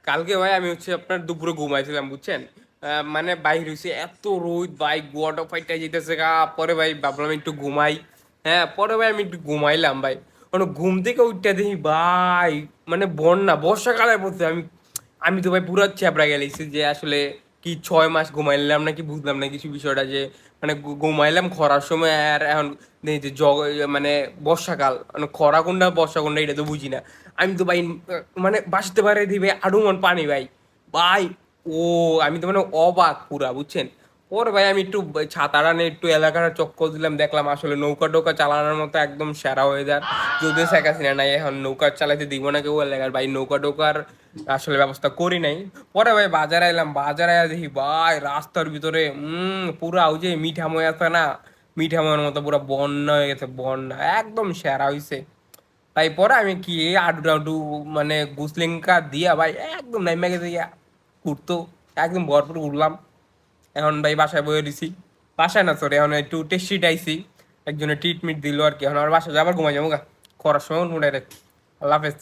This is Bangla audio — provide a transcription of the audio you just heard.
কালকে ভাই আমি হচ্ছে আপনার দুপুরে ঘুমাইছিলাম বুঝছেন। মানে বাইরে হচ্ছে এত রোদ ভাই, গোয়াটা ফাইটা যেতেছে গা। পরে ভাই ভাবলাম একটু ঘুমাই। হ্যাঁ, পরে ভাই আমি একটু ঘুমাইলাম ভাই। মানে ঘুম থেকে উঠতে দেখি ভাই, মানে বন্যা বর্ষাকালের মধ্যে আমি আমি তো ভাই পুরো চ্যাপড়া গেলেছি যে আসলে কি 6 মাস ঘুমাইলাম নাকি বুঝলাম না কিছু বিষয়টা যে মানে ঘুমাইলাম খরার সময় আর এখন দেখি যে মানে বর্ষাকাল, মানে খরা কোনটা বর্ষা কোনটা এটা তো বুঝি না। আমি তো ভাই মানে বাঁচতে পারে দিবে আড়ু মন পানি ভাই। ভাই ও, আমি তো মানে অবাক পুরা বুঝছেন। ওর ভাই আমি একটু ছাতাটা নিয়ে একটু এলাকাটা চক্কর দিলাম, দেখলাম আসলে নৌকা টোকা চালানোর মতো একদম সেরা ওয়েদার। যদিও শেখ হাসিনা নাই, এখন নৌকা চালাতে দিব না কেউ এলাকার ভাই, নৌকা টোকার আসলে ব্যবস্থা করি নাই। পরে ভাই বাজারে এলাম, বাজারে দেখি ভাই রাস্তার ভিতরে পুরা ওই যে মিঠাময় আছে না, মিঠাময়ের মতো পুরো বন্যা হয়ে গেছে, বন্যা একদম সেরা হইছে। তাই পরে আমি কি আডু টাডু মানে গুসলিঙ্কা দিয়া ভাই একদম নাইমা গেছে গিয়া ঘুরতো, একদম ভরপুর উঠলাম। এখন ভাই বাসায় বয়ে দিছি, বাসায় না সরি এখন একটু টেস্টি আইছি, একজনের ট্রিটমেন্ট দিল আর কি। এখন আমার বাসায় যাবার ঘুমাই যাবো গা, করার সময় উঠবো ডাইরেক্ট। আল্লাহ হাফেজ।